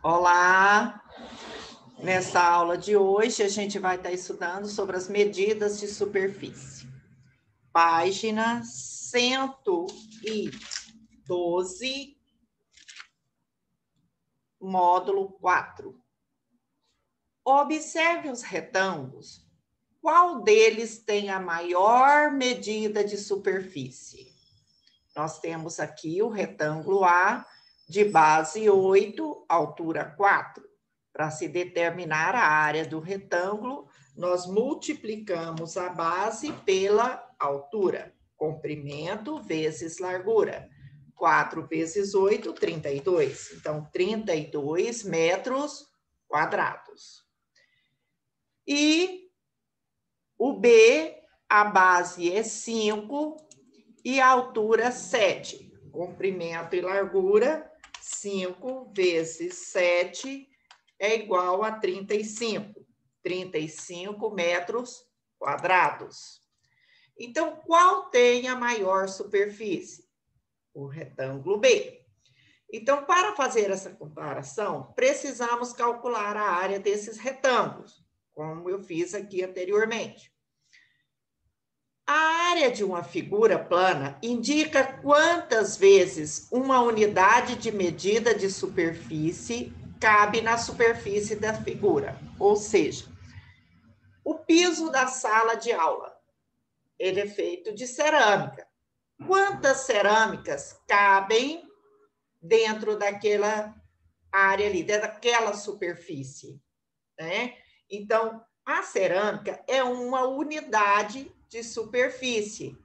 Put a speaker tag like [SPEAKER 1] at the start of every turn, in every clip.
[SPEAKER 1] Olá! Nessa aula de hoje, a gente vai estar estudando sobre as medidas de superfície. Página 112, módulo 4. Observe os retângulos. Qual deles tem a maior medida de superfície? Nós temos aqui o retângulo A, de base 8, altura 4. Para se determinar a área do retângulo, nós multiplicamos a base pela altura. Comprimento vezes largura. 4 vezes 8, 32. Então, 32 metros quadrados. E o B, a base é 5 e a altura 7. Comprimento e largura, 5 vezes 7 é igual a 35. 35 metros quadrados. Então, qual tem a maior superfície? O retângulo B. Então, para fazer essa comparação, precisamos calcular a área desses retângulos, como eu fiz aqui anteriormente. A área de uma figura plana indica quantas vezes uma unidade de medida de superfície cabe na superfície da figura. Ou seja, o piso da sala de aula, ele é feito de cerâmica. Quantas cerâmicas cabem dentro daquela área ali, dentro daquela superfície, né? Então, a cerâmica é uma unidade de superfície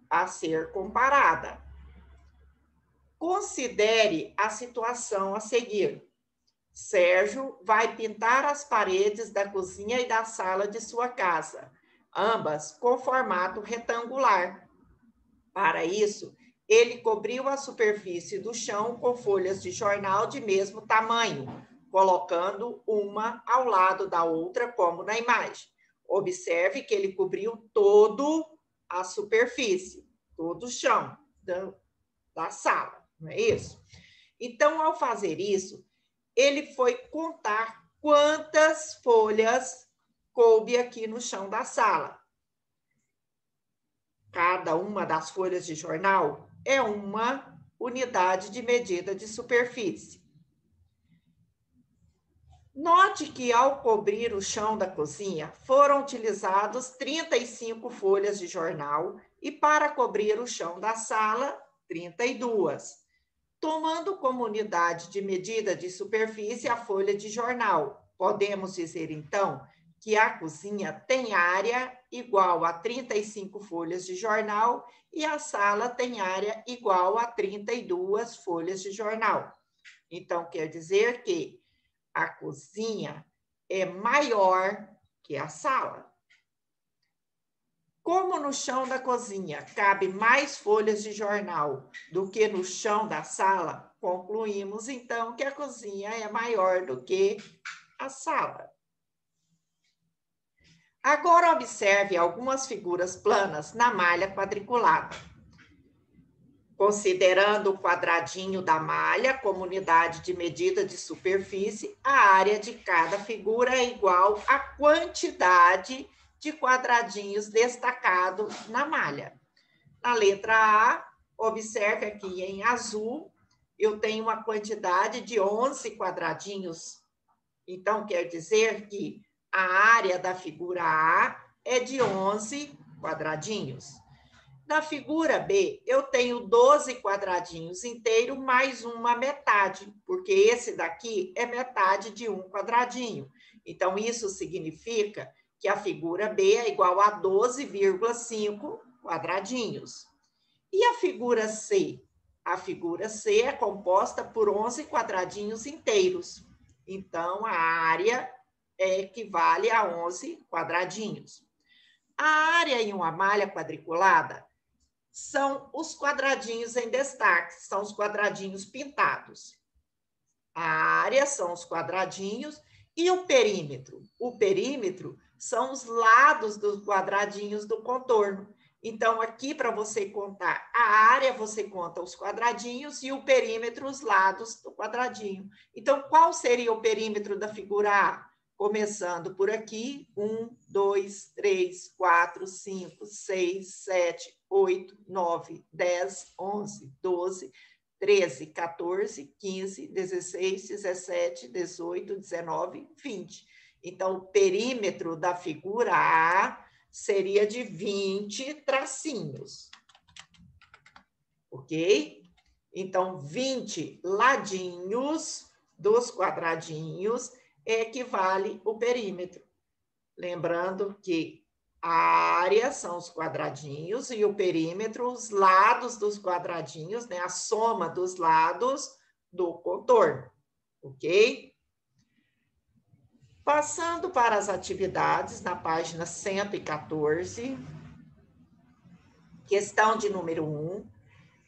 [SPEAKER 1] a ser comparada. Considere a situação a seguir. Sérgio vai pintar as paredes da cozinha e da sala de sua casa, ambas com formato retangular. Para isso, ele cobriu a superfície do chão com folhas de jornal de mesmo tamanho, colocando uma ao lado da outra, como na imagem. Observe que ele cobriu toda a superfície, todo o chão da sala, não é isso? Então, ao fazer isso, ele foi contar quantas folhas coube aqui no chão da sala. Cada uma das folhas de jornal é uma unidade de medida de superfície. Note que, ao cobrir o chão da cozinha, foram utilizados 35 folhas de jornal e, para cobrir o chão da sala, 32. Tomando como unidade de medida de superfície a folha de jornal, podemos dizer, então, que a cozinha tem área igual a 35 folhas de jornal e a sala tem área igual a 32 folhas de jornal. Então, quer dizer que a cozinha é maior que a sala. Como no chão da cozinha cabe mais folhas de jornal do que no chão da sala, concluímos então que a cozinha é maior do que a sala. Agora observe algumas figuras planas na malha quadriculada. Considerando o quadradinho da malha como unidade de medida de superfície, a área de cada figura é igual à quantidade de quadradinhos destacados na malha. Na letra A, observe aqui em azul, eu tenho uma quantidade de 11 quadradinhos. Então, quer dizer que a área da figura A é de 11 quadradinhos. Na figura B, eu tenho 12 quadradinhos inteiros mais uma metade, porque esse daqui é metade de um quadradinho. Então, isso significa que a figura B é igual a 12,5 quadradinhos. E a figura C? A figura C é composta por 11 quadradinhos inteiros. Então, a área equivale a 11 quadradinhos. A área em uma malha quadriculada são os quadradinhos em destaque, são os quadradinhos pintados. A área são os quadradinhos e o perímetro. O perímetro são os lados dos quadradinhos do contorno. Então, aqui, para você contar a área, você conta os quadradinhos e o perímetro, os lados do quadradinho. Então, qual seria o perímetro da figura A? Começando por aqui, 1, 2, 3, 4, 5, 6, 7, 8, 9, 10, 11, 12, 13, 14, 15, 16, 17, 18, 19, 20. Então, o perímetro da figura A seria de 20 tracinhos. Ok? Então, 20 ladinhos dos quadradinhos equivale o perímetro. Lembrando que a área são os quadradinhos e o perímetro, os lados dos quadradinhos, né? A soma dos lados do contorno. Ok? Passando para as atividades, na página 114, questão de número 1.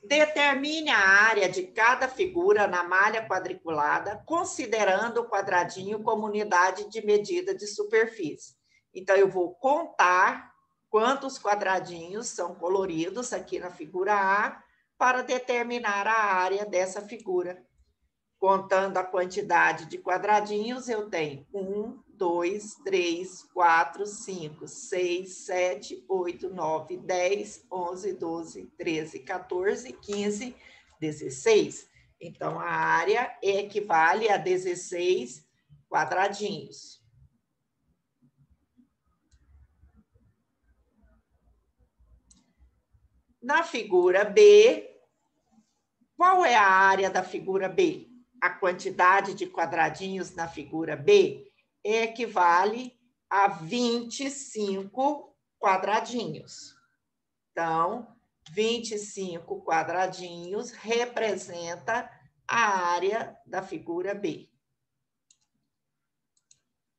[SPEAKER 1] Determine a área de cada figura na malha quadriculada, considerando o quadradinho como unidade de medida de superfície. Então, eu vou contar quantos quadradinhos são coloridos aqui na figura A para determinar a área dessa figura. Contando a quantidade de quadradinhos, eu tenho 1, 2, 3, 4, 5, 6, 7, 8, 9, 10, 11, 12, 13, 14, 15, 16. Então, a área equivale a 16 quadradinhos. Na figura B, qual é a área da figura B? A quantidade de quadradinhos na figura B equivale a 25 quadradinhos. Então, 25 quadradinhos representa a área da figura B.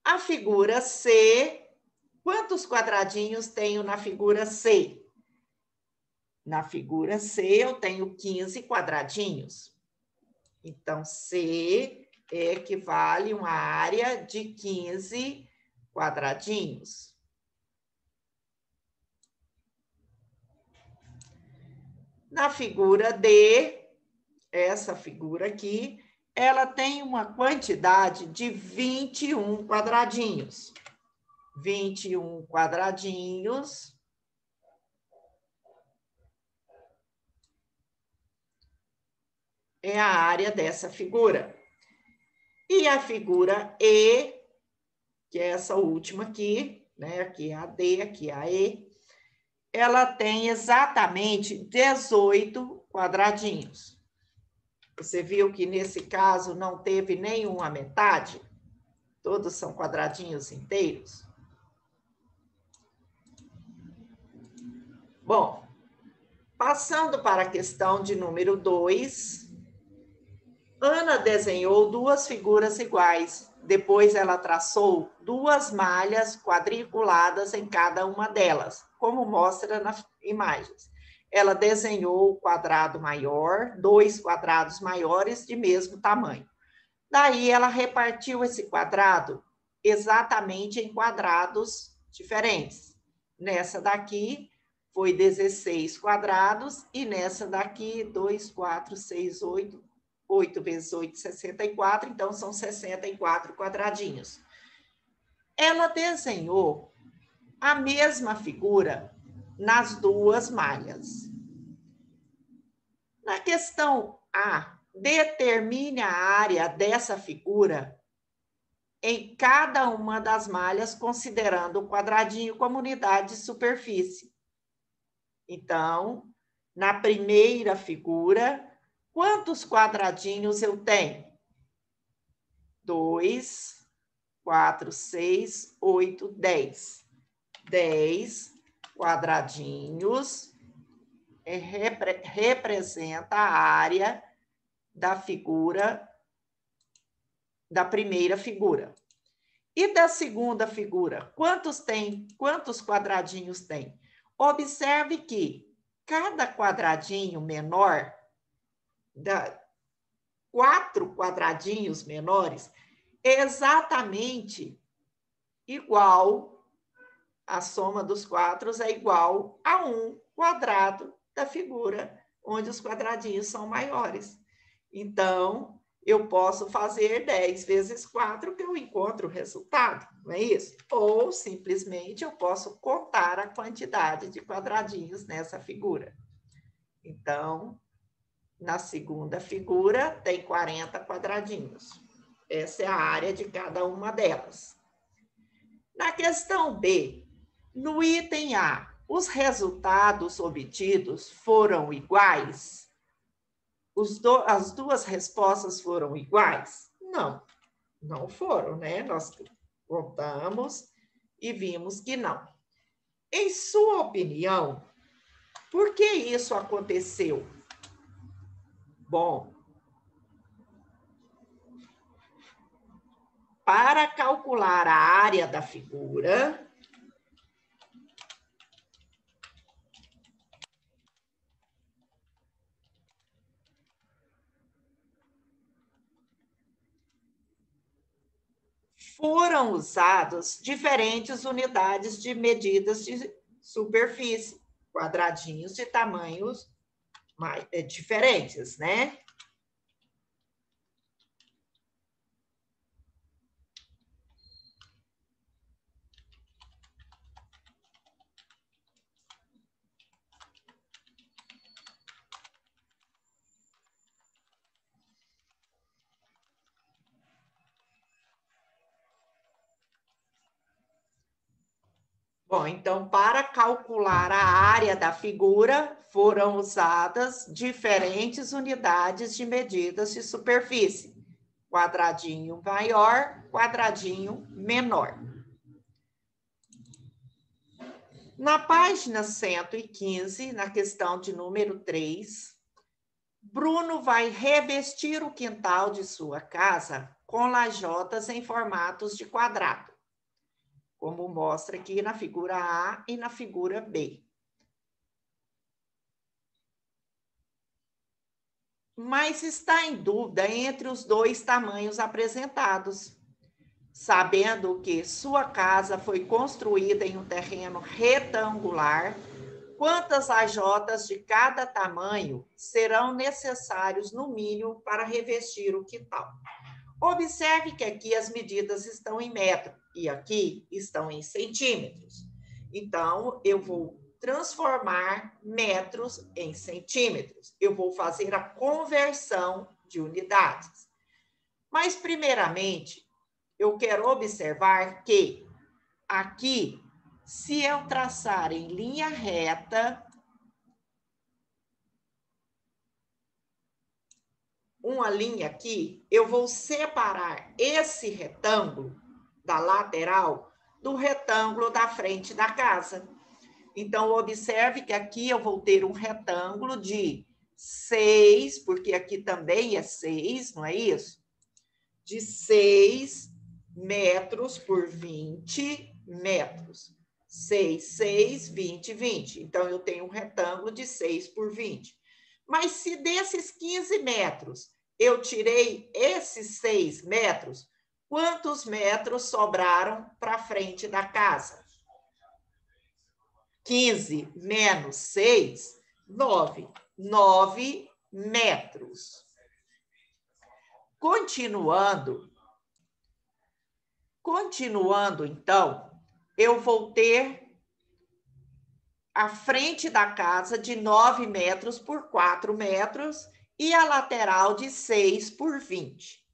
[SPEAKER 1] A figura C, quantos quadradinhos tenho na figura C? Na figura C, eu tenho 15 quadradinhos. Então, C equivale a uma área de 15 quadradinhos. Na figura D, essa figura aqui, ela tem uma quantidade de 21 quadradinhos. 21 quadradinhos é a área dessa figura. E a figura E, que é essa última aqui, né? Aqui é a D, aqui é a E, ela tem exatamente 18 quadradinhos. Você viu que nesse caso não teve nenhuma metade? Todos são quadradinhos inteiros? Bom, passando para a questão de número 2, Ana desenhou duas figuras iguais. Depois ela traçou duas malhas quadriculadas em cada uma delas, como mostra nas imagens. Ela desenhou o quadrado maior, dois quadrados maiores de mesmo tamanho. Daí ela repartiu esse quadrado exatamente em quadrados diferentes. Nessa daqui foi 16 quadrados e nessa daqui 2, 4, 6, 8, 8 vezes 8, 64, então são 64 quadradinhos. Ela desenhou a mesma figura nas duas malhas. Na questão A, determine a área dessa figura em cada uma das malhas, considerando o quadradinho como unidade de superfície. Então, na primeira figura, quantos quadradinhos eu tenho? 2, 4, 6, 8, 10. 10 quadradinhos representa a área da figura, da primeira figura. E da segunda figura, quantos quadradinhos tem? Observe que cada quadradinho menor, 4 quadradinhos menores, é exatamente igual A soma dos quadros é igual a 1 quadrado da figura, onde os quadradinhos são maiores. Então, eu posso fazer 10 vezes 4 que eu encontro o resultado, não é isso? Ou, simplesmente, eu posso contar a quantidade de quadradinhos nessa figura. Então, na segunda figura, tem 40 quadradinhos. Essa é a área de cada uma delas. Na questão B, no item A, os resultados obtidos foram iguais? As duas respostas foram iguais? Não, não foram, né? Nós contamos e vimos que não. Em sua opinião, por que isso aconteceu? Bom, para calcular a área da figura, foram usadas diferentes unidades de medidas de superfície, quadradinhos de tamanhos diferentes, né? Bom, então, para calcular a área da figura, foram usadas diferentes unidades de medidas de superfície. Quadradinho maior, quadradinho menor. Na página 115, na questão de número 3, Bruno vai revestir o quintal de sua casa com lajotas em formatos de quadrado, como mostra aqui na figura A e na figura B. Mas está em dúvida entre os dois tamanhos apresentados, sabendo que sua casa foi construída em um terreno retangular. Quantas lajotas de cada tamanho serão necessários, no mínimo, para revestir o quintal? Observe que aqui as medidas estão em metro e aqui estão em centímetros. Então, eu vou transformar metros em centímetros. Eu vou fazer a conversão de unidades. Mas, primeiramente, eu quero observar que aqui, se eu traçar em linha reta uma linha aqui, eu vou separar esse retângulo da lateral do retângulo da frente da casa. Então, observe que aqui eu vou ter um retângulo de 6, porque aqui também é 6, não é isso? De 6 metros por 20 metros. 6, 6, 20, 20. Então, eu tenho um retângulo de 6 por 20. Mas se desses 15 metros eu tirei esses 6 metros, quantos metros sobraram para frente da casa? 15 menos 6, 9. 9 metros. Continuando, então, eu vou ter a frente da casa de 9 metros por 4 metros e a lateral de 6 por 20.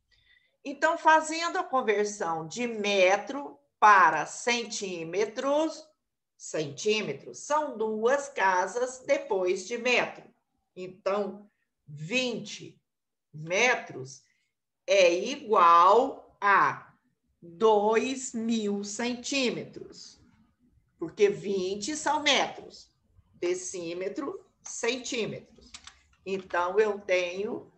[SPEAKER 1] Então, fazendo a conversão de metro para centímetros, são duas casas depois de metro. Então, 20 metros é igual a 2.000 centímetros, porque 20 são metros, decímetro, centímetros. Então, eu tenho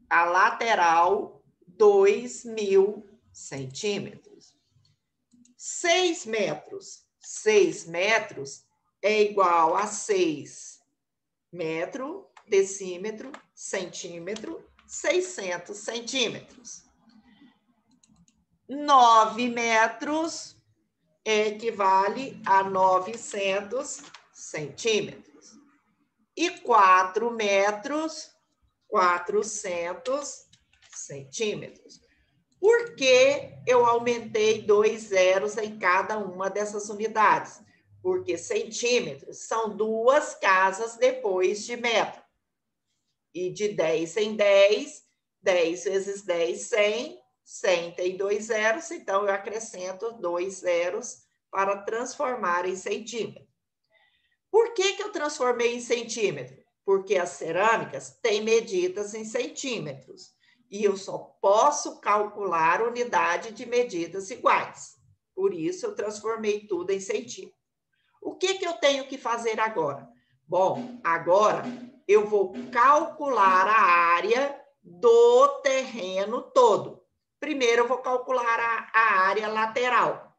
[SPEAKER 1] a lateral 2.000 centímetros. 6 metros. 6 metros é igual a 6 metro, decímetro, centímetro, 600 centímetros. 9 metros equivale a 900 centímetros. E 4 metros, 400 centímetros. Por que eu aumentei 2 zeros em cada uma dessas unidades? Porque centímetros são 2 casas depois de metro. E de 10 em 10, 10 vezes 10, 100. 100 tem 2 zeros, então eu acrescento 2 zeros para transformar em centímetro. Por que eu transformei em centímetro? Porque as cerâmicas têm medidas em centímetros. E eu só posso calcular unidade de medidas iguais. Por isso, eu transformei tudo em centímetro. O que eu tenho que fazer agora? Bom, agora eu vou calcular a área do terreno todo. Primeiro, eu vou calcular a área lateral.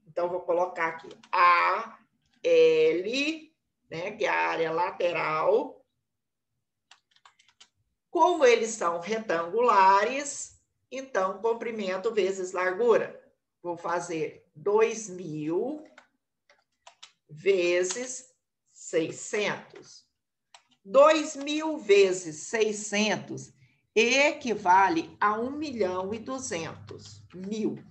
[SPEAKER 1] Então, vou colocar aqui AL, né, que é a área lateral. Como eles são retangulares, então, comprimento vezes largura. Vou fazer 2.000 vezes 600. 2.000 vezes 600 equivale a 1.200.000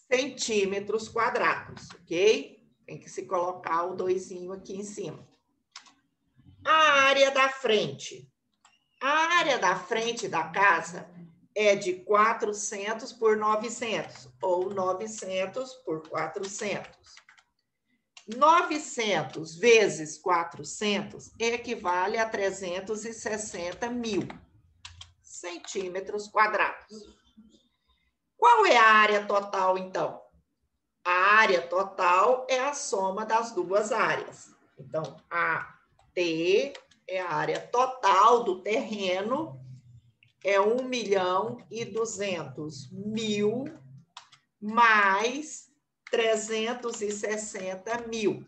[SPEAKER 1] centímetros quadrados, ok? Tem que se colocar o doisinho aqui em cima. A área da frente. A área da frente da casa é de 400 por 900, ou 900 por 400. 900 vezes 400 equivale a 360.000 centímetros quadrados. Qual é a área total, então? A área total é a soma das duas áreas. Então, AT é a área total do terreno, é 1.200.000 mais 360.000,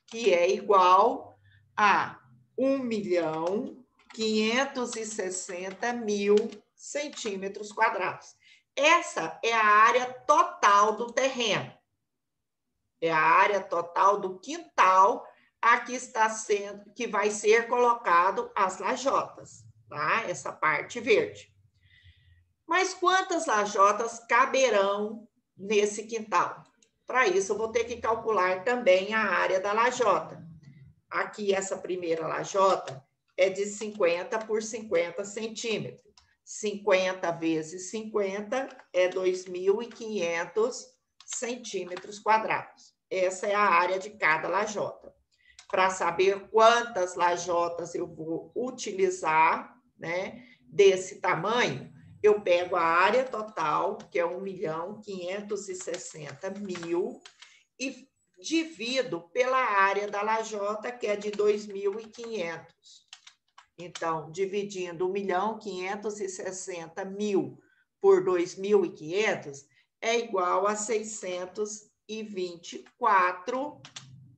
[SPEAKER 1] que é igual a 1.560.000 centímetros quadrados. Essa é a área total do terreno. É a área total do quintal aqui está sendo, que vai ser colocado as lajotas, tá? Essa parte verde. Mas quantas lajotas caberão nesse quintal? Para isso, eu vou ter que calcular também a área da lajota. Aqui, essa primeira lajota é de 50 por 50 centímetros. 50 vezes 50 é 2.500 centímetros quadrados. Essa é a área de cada lajota. Para saber quantas lajotas eu vou utilizar, né, desse tamanho, eu pego a área total, que é 1.560.000, e divido pela área da lajota, que é de 2.500. Então, dividindo 1.560.000 por 2.500 é igual a 624,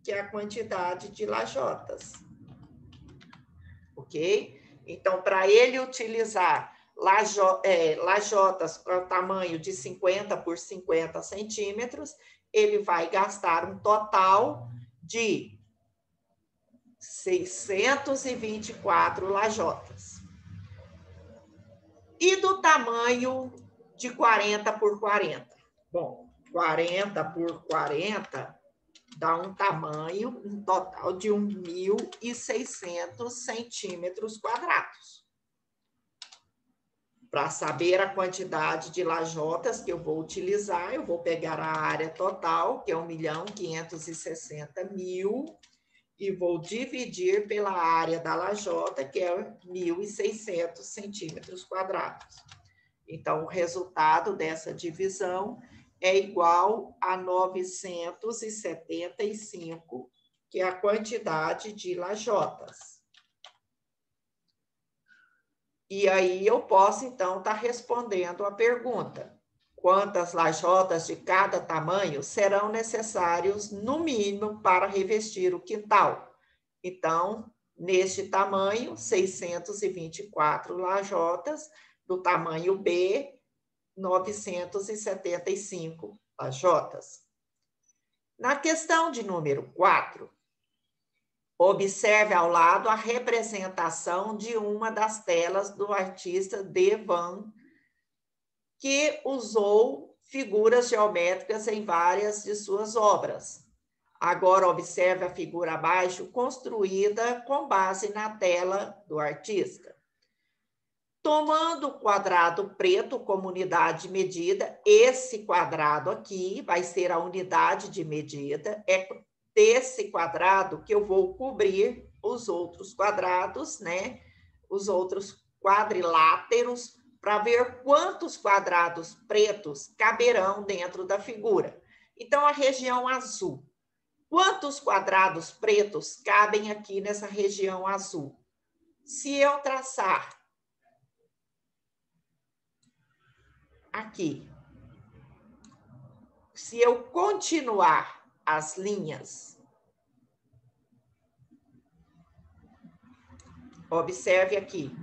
[SPEAKER 1] que é a quantidade de lajotas. Ok? Então, para ele utilizar lajotas para o tamanho de 50 por 50 centímetros, ele vai gastar um total de 624 lajotas. E do tamanho de 40 por 40? Bom, 40 por 40 dá um tamanho, um total de 1.600 centímetros quadrados. Para saber a quantidade de lajotas que eu vou utilizar, eu vou pegar a área total, que é 1.560.000, e vou dividir pela área da lajota, que é 1.600 centímetros quadrados. Então, o resultado dessa divisão é igual a 975, que é a quantidade de lajotas. E aí eu posso, então, estar respondendo a pergunta: quantas lajotas de cada tamanho serão necessários, no mínimo, para revestir o quintal? Então, neste tamanho, 624 lajotas, do tamanho B, 975 lajotas. Na questão de número 4, observe ao lado a representação de uma das telas do artista Devan, que usou figuras geométricas em várias de suas obras. Agora, observe a figura abaixo, construída com base na tela do artista. Tomando o quadrado preto como unidade de medida, esse quadrado aqui vai ser a unidade de medida, é desse quadrado que eu vou cobrir os outros quadrados, né? Os outros quadriláteros, para ver quantos quadrados pretos caberão dentro da figura. Então, a região azul. Quantos quadrados pretos cabem aqui nessa região azul? Se eu traçar aqui, se eu continuar as linhas, observe aqui,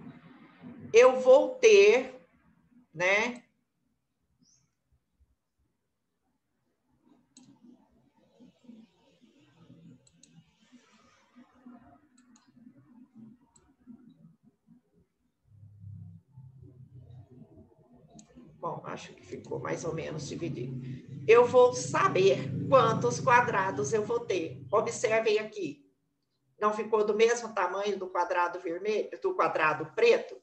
[SPEAKER 1] eu vou ter, né? Bom, acho que ficou mais ou menos dividido. Eu vou saber quantos quadrados eu vou ter. Observem aqui. Não ficou do mesmo tamanho do quadrado vermelho, do quadrado preto?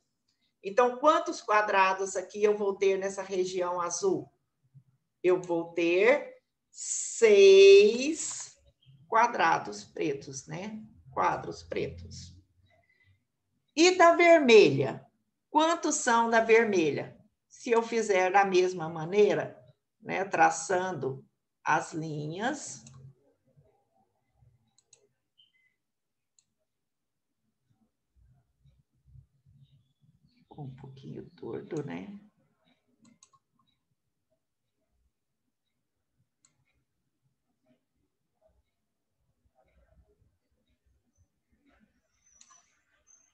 [SPEAKER 1] Então, quantos quadrados aqui eu vou ter nessa região azul? Eu vou ter 6 quadrados pretos, né? Quadros pretos. E da vermelha? Quantos são da vermelha? Se eu fizer da mesma maneira, né, traçando as linhas, um pouquinho torto, né?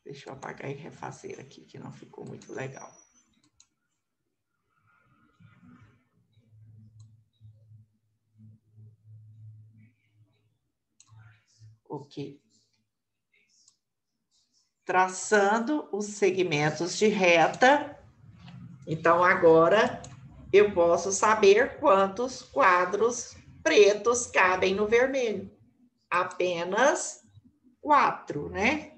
[SPEAKER 1] Deixa eu apagar e refazer aqui, que não ficou muito legal. Ok. Traçando os segmentos de reta. Então, agora eu posso saber quantos quadros pretos cabem no vermelho. Apenas 4, né?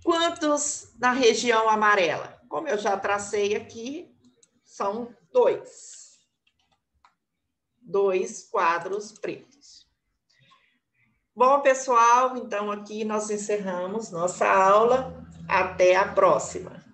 [SPEAKER 1] Quantos na região amarela? Como eu já tracei aqui, são 2. 2 quadros pretos. Bom, pessoal, então aqui nós encerramos nossa aula. Até a próxima.